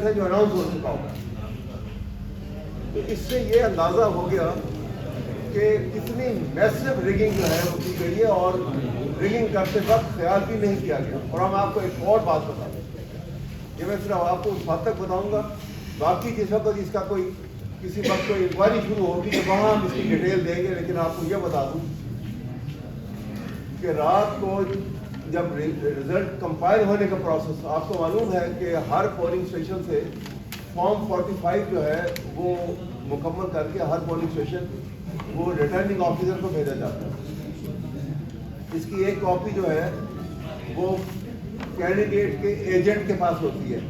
ہے جو اناؤنس ہو چکا ہوگا. تو اس سے یہ اندازہ ہو گیا کہ کتنی میسو ریگنگ جو ہے وہ کی گئی ہے اور ریگنگ کرتے وقت خیال بھی نہیں کیا گیا. اور ہم آپ کو ایک اور بات بتا دیں, یہ میں صرف آپ کو اس حد تک بتاؤں گا, باقی جس وقت اس کا کوئی کسی وقت کوئی انکوائری شروع ہوگی تو وہاں ہم اس کی ڈیٹیل دیں گے. لیکن آپ کو یہ بتا دوں کہ رات کو جب رزلٹ کمپائل ہونے کا پروسیس, آپ کو معلوم ہے کہ ہر پولنگ اسٹیشن سے فارم 45 جو ہے وہ مکمل کر کے ہر پولنگ اسٹیشن وہ ریٹرننگ آفیسر کو بھیجا جاتا ہے. اس کی ایک کاپی جو ہے وہ کینڈیڈیٹ کے ایجنٹ کے پاس ہوتی ہے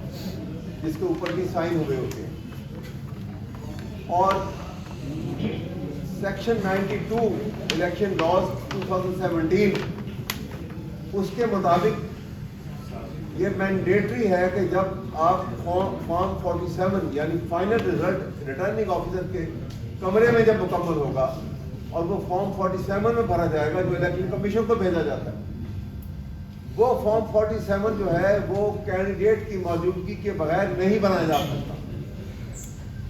جس کے اوپر بھی سائن ہوئے ہوتے ہیں. اور سیکشن 92 الیکشن لاز 2017 اس کے مطابق یہ مینڈیٹری ہے کہ جب آپ فارم 47 یعنی فائنل رزلٹ ریٹرننگ آفیسر کے کمرے میں جب مکمل ہوگا اور وہ فارم 47 میں بھرا جائے گا جو الیکشن کمیشن کو بھیجا جاتا ہے, وہ فارم 47 جو ہے وہ کینڈیڈیٹ کی موجودگی کے بغیر نہیں بنایا جا سکتا.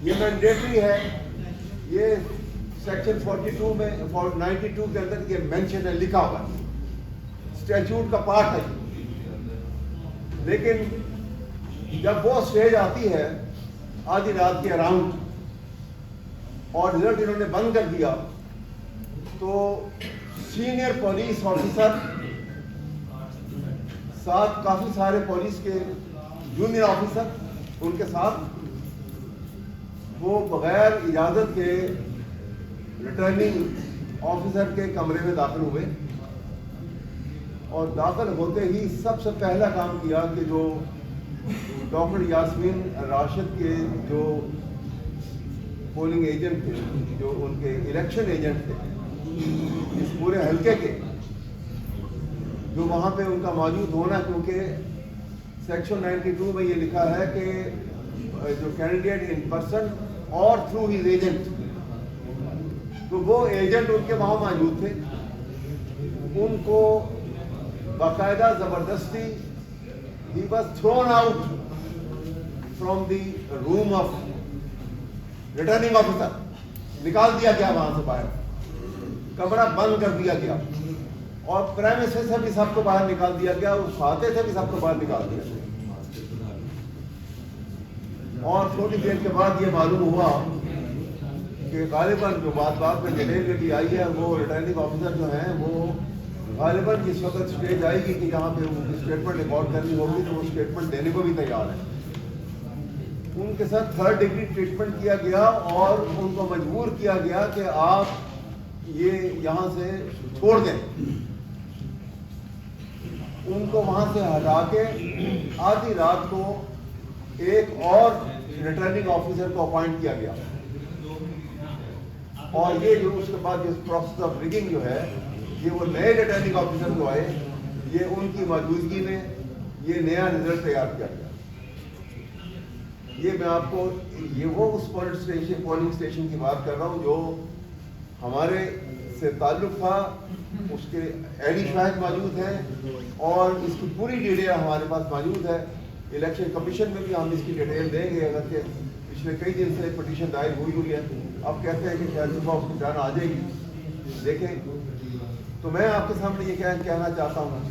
یہ مینڈیٹری ہے. یہ سیکشن 42 میں 92 کے اندر یہ مینشن ہے, لکھا ہوا ہے, اسٹیچوٹ کا پارٹ ہے. لیکن جب وہ اسٹیج آتی ہے آدھی رات کے اراؤنڈ اور رزلٹ انہوں نے بند کر دیا, تو سینئر پولیس آفیسر ساتھ کافی سارے پولیس کے جونیئر آفیسر ان کے ساتھ وہ بغیر اجازت کے ریٹرننگ آفیسر کے کمرے میں داخل ہوئے. اور داخل ہوتے ہی سب سے پہلا کام کیا کہ جو ڈاکٹر یاسمین راشد کے جو پولنگ ایجنٹ تھے, جو ان کے الیکشن ایجنٹ تھے اس پورے حلقے کے, جو وہاں پہ ان کا موجود ہونا, کیونکہ سیکشن 92 میں یہ لکھا ہے کہ جو کینڈیڈیٹ ان پرسن اور تھرو ہز ایجنٹ, تو وہ ایجنٹ ان کے وہاں موجود تھے. ان کو باقاعدہ زبردستی he was thrown out from the room of returning officer, نکال دیا گیا وہاں سے باہر, کمرہ بند کر دیا گیا اور پریمیسز سے بھی سب کو باہر نکال دیا گیا, اس کھاتے سے بھی سب کو باہر نکال دیا گیا. اور تھوڑی دیر کے بعد یہ معلوم ہوا کہ غالباً جو بات میں ڈیٹیل کے لیے آئی ہے, وہ ریٹرننگ آفیسر جو ہیں وہ غالباً جس وقت اسٹیج آئے گی کہ جہاں پہ اسٹیٹمنٹ ریکارڈ کرنی ہوگی تو وہ اسٹیٹمنٹ دینے کو بھی تیار ہے. ان کے ساتھ 3rd ڈگری ٹریٹمنٹ کیا گیا اور ان کو مجبور کیا گیا کہ آپ یہ یہاں سے چھوڑ دیں. ان کو وہاں سے ہٹا کے آدھی رات کو ایک اور ریٹرننگ آفیسر کو اپوائنٹ کیا گیا. اور یہ جو اس کے بعد جو پروسیس آف ریگنگ جو ہے, یہ وہ نئے ریٹرننگ آفیسر جو آئے, یہ ان کی موجودگی میں یہ نیا رزلٹ تیار کیا گیا. یہ میں آپ کو یہ وہ اس پولنگ اسٹیشن کی بات کر رہا ہوں جو ہمارے سے تعلق تھا. اس کے ایڈی شاہد موجود ہیں اور اس کی پوری ڈیٹیل ہمارے پاس موجود ہے. الیکشن کمیشن میں بھی ہم اس کی ڈیٹیل دیں گے, اگر کہ پچھلے کئی دن سے پٹیشن دائر ہوئی ہے. اب کہتے ہیں کہ شاید صبح اس کی ٹرن آ جائے گی, دیکھیں. تو میں آپ کے سامنے یہ کہنا چاہتا ہوں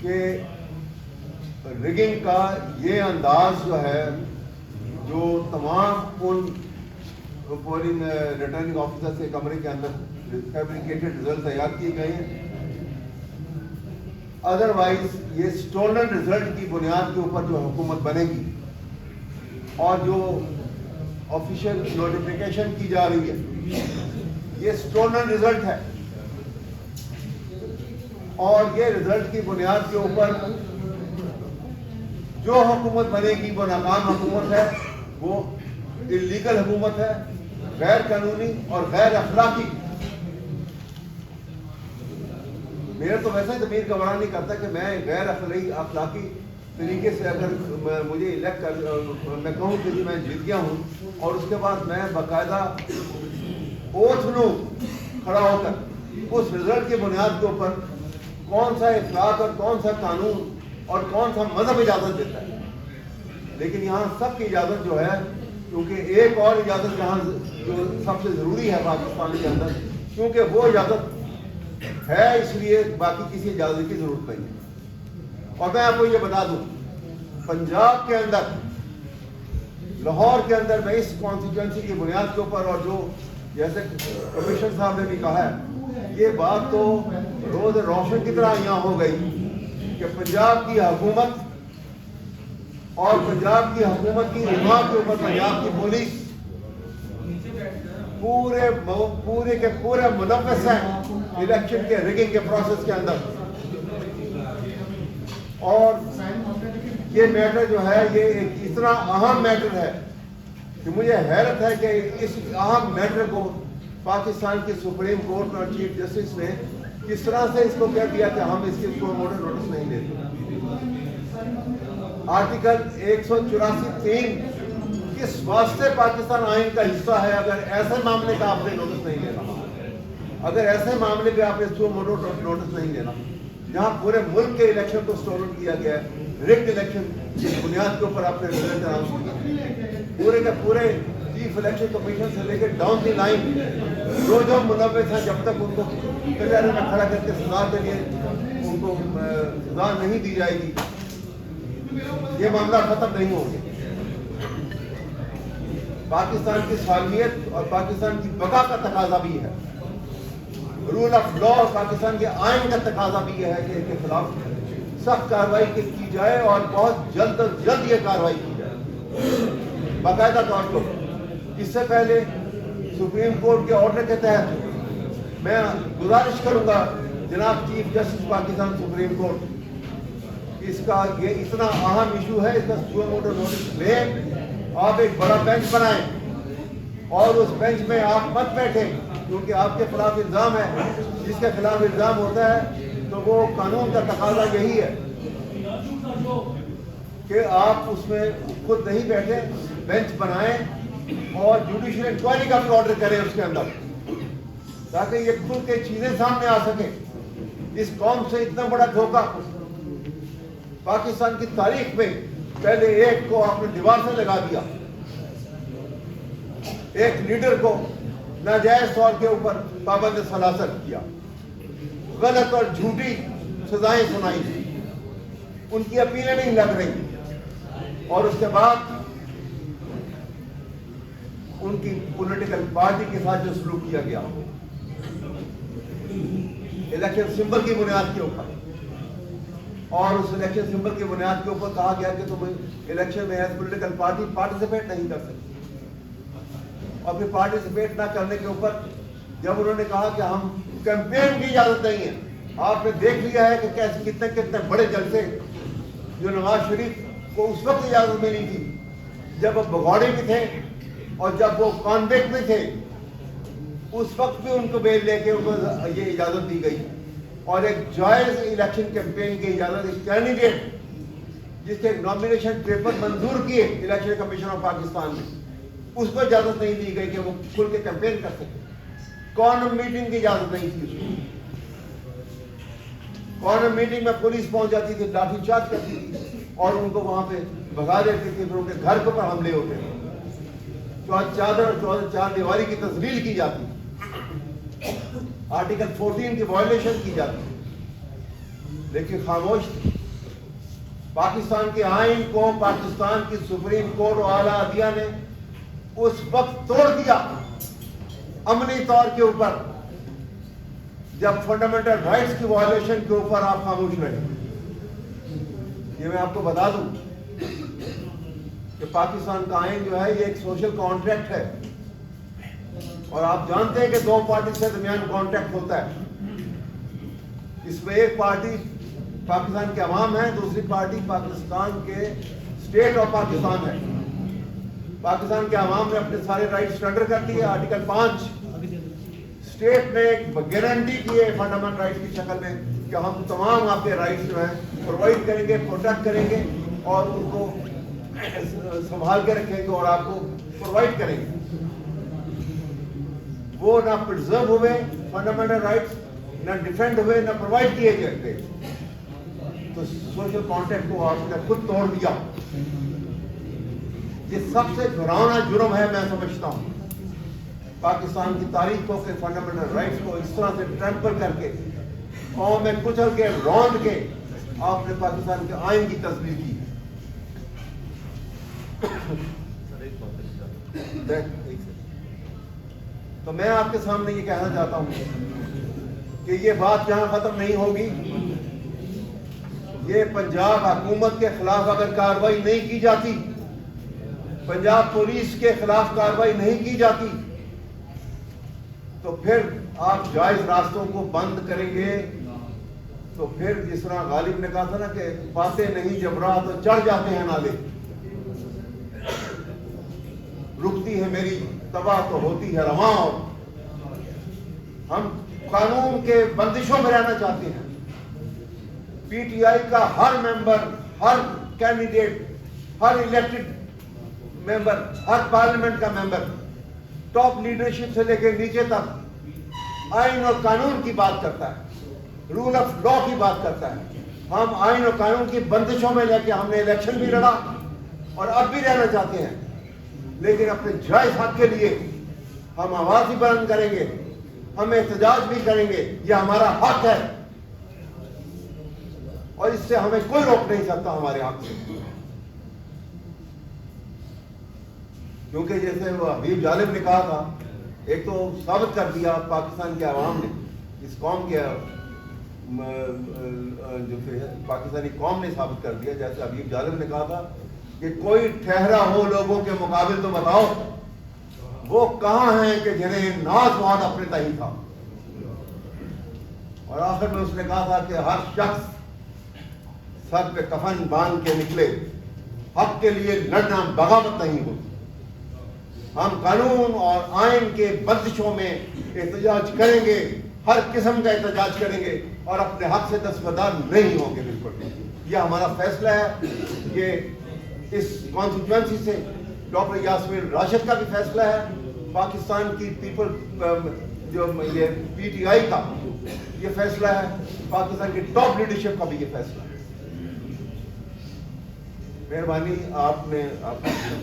کہ ریگنگ کا یہ انداز جو ہے, جو تمام ان پولنگ ریٹرننگ آفیسر سے کمرے کے اندر فیبریکیٹڈ رزلٹ تیار کیے گئے ہیں, ادروائز یہ اسٹولن رزلٹ کی بنیاد کے اوپر جو حکومت بنے گی اور جو آفیشیل نوٹیفیکیشن کی جا رہی ہے یہ اسٹولن رزلٹ ہے. اور یہ رزلٹ کی بنیاد کے اوپر جو حکومت بنے گی وہ ناکام حکومت ہے, وہ انلیگل حکومت ہے, غیر قانونی اور غیر اخلاقی. میرا تو ویسے ضمیر گوارا نہیں کرتا کہ میں غیر اخلاقی طریقے سے اگر مجھے الیکٹ کر میں کہوں کہ جی میں جیت گیا ہوں اور اس کے بعد میں باقاعدہ اوتھ لوں کھڑا ہو کر اس رزلٹ کی بنیاد کے اوپر کون سا اخلاق اور کون سا قانون اور کون سا مذہب اجازت دیتا ہے. لیکن یہاں سب کی اجازت جو ہے، کیونکہ ایک اور اجازت یہاں جو سب سے ضروری ہے پاکستان کے اندر، کیونکہ وہ اجازت ہے اس لیے باقی کسی اجازت کی ضرورت نہیں ہے۔ اور میں آپ کو یہ بتا دوں، پنجاب کے اندر، لاہور کے اندر میں اس کانسٹیٹوئنسی کی بنیاد کے اوپر، اور جو جیسے کمشنر صاحب نے بھی کہا ہے، یہ بات تو روز روشن کی طرح یہاں ہو گئی کہ پنجاب کی حکومت اور پنجاب کی حکومت کی رہنما کے اوپر پنجاب کی پولیس پورے کے پورے ملوث ہیں الیکشن کے ریگنگ کے پروسیس کے اندر۔ اور یہ میٹر جو ہے یہ ایک اتنا اہم میٹر ہے کہ مجھے حیرت ہے کہ اس اہم میٹر کو پاکستان کی سپریم کورٹ اور چیف جسٹس نے کس طرح سے اس کو کہہ دیا کہ ہم اس کی نوٹس نہیں لیتے۔ آرٹیکل 184(3) کس واسطے پاکستان آئین کا حصہ ہے اگر ایسے معاملے کا آپ نے نوٹس نہیں لینا، اگر ایسے معاملے پہ آپ نے نوٹس نہیں لینا جہاں پورے ملک کے الیکشن کو اسٹولن کیا گیا ہے، ریگڈ الیکشن کی بنیاد کے اوپر آپ نے رزلٹ اناؤنس کیا، پورے کے پورے چیف الیکشن کمیشن سے لے کے ڈاؤن دی لائن جو ملوث ہیں جب تک ان کو کچہری میں کھڑا کر کے سزا کے لیے ان کو سزا نہیں دی جائے گی، یہ معاملہ ختم نہیں ہوگا۔ پاکستان کی سالمیت اور پاکستان کی بقا کا تقاضا بھی ہے، رول آف لا اور پاکستان کے آئین کا تقاضا بھی ہے کہ ان کے خلاف سخت کارروائی کی جائے اور بہت جلد از جلد یہ کارروائی کی جائے باقاعدہ طور پر۔ اس سے پہلے سپریم کورٹ کے آرڈر کے تحت میں گزارش کروں گا جناب chief justice Pakistan supreme court, اس کا یہ اتنا اہم ایشو ہے، اس کا سوموٹو نوٹس لیں، آپ ایک بڑا بینچ بنائیں اور اس بینچ میں آپ مت بیٹھیں کیونکہ آپ کے خلاف الزام ہے، جس کے خلاف الزام ہوتا ہے تو وہ قانون کا تقاضا یہی ہے کہ آپ اس میں خود نہیں بیٹھے، بینچ بنائیں اور جوڈیشل انکوائری کا بھی آرڈر کریں اس کے اندر، تاکہ یہ کھل کے چیزیں سامنے آ سکیں۔ اس قوم سے اتنا بڑا دھوکہ پاکستان کی تاریخ میں پہلے ایک کو آپ نے دیوار سے لگا دیا، ایک لیڈر کو ناجائز طور کے اوپر پابند سلاسل کیا، غلط اور جھوٹی سزائیں سنائی، ان کی اپیلیں نہیں لگ رہی، اور اس کے بعد ان کی پولیٹیکل پارٹی کے ساتھ جو سلوک کیا گیا الیکشن سمبل کی بنیاد کے اوپر، اور اس الیکشن سمبل کی بنیاد کے اوپر کہا گیا کہ تم الیکشن میں ایز پولیٹیکل پارٹی پارٹیسپیٹ نہیں کر سکتے، اور پھر پارٹیسپیٹ نہ کرنے کے اوپر جب انہوں نے کہا کہ ہم کیمپین کی اجازت نہیں ہے، آپ نے دیکھ لیا ہے کہ کیسے کتنے بڑے جلسے جو نواز شریف کو اس وقت اجازت ملی تھی جب وہ بغوڑے میں تھے اور جب وہ کانوینٹ میں تھے، اس وقت بھی ان کو بیل لے کے ان کو یہ اجازت دی گئی، اور ایک جائز الیکشن کیمپین کی اجازت ایک کینڈیڈیٹ جس کے نامینیشن پیپر منظور کیے الیکشن کمیشن آف پاکستان نے، اس کو اجازت نہیں دی گئی کہ وہ کھل کے کیمپین کر سکے۔ کارنر میٹنگ کی اجازت نہیں تھی اس کو، کارنر میٹنگ میں پولیس پہنچ جاتی تھی، لاٹھی چارج کرتی تھی اور ان کو وہاں پہ بھگا دیتی تھی، پھر ان کے گھر کے اوپر حملے ہوتے تھے، چار دیواری کی تذلیل کی جاتی، آرٹیکل 14 کی وائلیشن کی جاتی، لیکن خاموش تھی۔ پاکستان کے آئین کو پاکستان کی سپریم کورٹ اور اعلیٰ عدلیہ نے اس وقت توڑ دیا عملی طور کے اوپر جب فنڈامنٹل رائٹس کی وائلیشن کے اوپر آپ خاموش رہے۔ یہ میں آپ کو بتا دوں کہ پاکستان کا آئین جو ہے یہ ایک سوشل کانٹریکٹ ہے، اور آپ جانتے ہیں کہ دو پارٹی سے درمیان کانٹریکٹ ہوتا ہے، اس میں ایک پارٹی پاکستان کے عوام ہے، دوسری پارٹی پاکستان کے اسٹیٹ آف پاکستان ہے۔ پاکستان کے عوام نے اپنے سارے رائٹ سرنڈر کر دیے، آرٹیکل 5 اسٹیٹ نے ایک گارنٹی کی ہے فنڈامنٹل رائٹس کی شکل میں کہ ہم تمام آپ کے رائٹس جو ہیں پرووائڈ کریں گے، پروٹیکٹ کریں گے اور ان کو سنبھال کے رکھیں گے اور آپ کو پرووائڈ کریں گے۔ وہ نہ پرزرو ہوئے فنڈامنٹل رائٹس، نہ ڈیفینڈ ہوئے، نہ پرووائڈ کیے گئے، تو سوشل کانٹریکٹ کو آپ نے خود توڑ دیا۔ یہ سب سے گھراؤنا جرم ہے میں سمجھتا ہوں. پاکستان کی تاریخوں کے فنڈامنٹل رائٹس کو اس طرح سے ٹریمپل کر کے, قوم میں کچل کے, رونڈ کے آپ نے پاکستان کے آئین کی تصویر کی. تو میں آپ کے سامنے یہ کہنا چاہتا ہوں کہ یہ بات یہاں ختم نہیں ہوگی. یہ پنجاب حکومت کے خلاف اگر کارروائی نہیں کی جاتی, پنجاب پولیس کے خلاف کارروائی نہیں کی جاتی, تو پھر آپ جائز راستوں کو بند کریں گے. تو پھر جس طرح غالب نے کہا تھا نا کہ باتیں نہیں جب راہ تو چڑھ جاتے ہیں نالے. رکتی ہے میری تباہ تو ہوتی ہے رواں. ہم قانون کے بندشوں میں رہنا چاہتے ہیں. پی ٹی آئی کا ہر ممبر, ہر کینڈیڈیٹ, ہر الیکٹڈ ممبر, ہر پارلیمنٹ کا ممبر, ٹاپ لیڈرشپ سے لے کے نیچے تک آئین اور قانون کی بات کرتا ہے, رول آف لا کی بات کرتا ہے. ہم آئین اور قانون کی بندشوں میں لے کے ہم نے الیکشن بھی لڑا اور اب بھی رہنا چاہتے ہیں, لیکن اپنے جائز حق کے لیے ہم آواز بھی بلند کریں گے, ہم احتجاج بھی کریں گے. یہ ہمارا حق ہے اور اس سے ہمیں کوئی روک نہیں سکتا ہمارے حق سے. کیونکہ جیسے وہ حبیب جالب نے کہا تھا, ایک تو ثابت کر دیا پاکستان کے عوام نے, اس قوم کے جو پاکستانی قوم نے ثابت کر دیا, جیسے حبیب جالب نے کہا تھا کہ کوئی ٹھہرا ہو لوگوں کے مقابل تو بتاؤ وہ کہاں ہیں کہ جنہیں ناز وعد اپنے تہی تھا. اور آخر میں اس نے کہا تھا کہ ہر شخص سر پہ کفن باندھ کے نکلے, حق کے لیے لڑنا بغاوت نہیں ہوتی. ہم قانون اور آئین کے بندشوں میں احتجاج کریں گے, ہر قسم کا احتجاج کریں گے اور اپنے حق سے دستبردار نہیں ہوں گے. بالکل یہ ہمارا فیصلہ ہے. یہ اس کانسٹیچوئنسی سے ڈاکٹر یاسمین راشد کا بھی فیصلہ ہے, پاکستان کی پیپل جو یہ پی ٹی آئی کا یہ فیصلہ ہے, پاکستان کی ٹاپ لیڈرشپ کا بھی یہ فیصلہ ہے. مہربانی آپ نے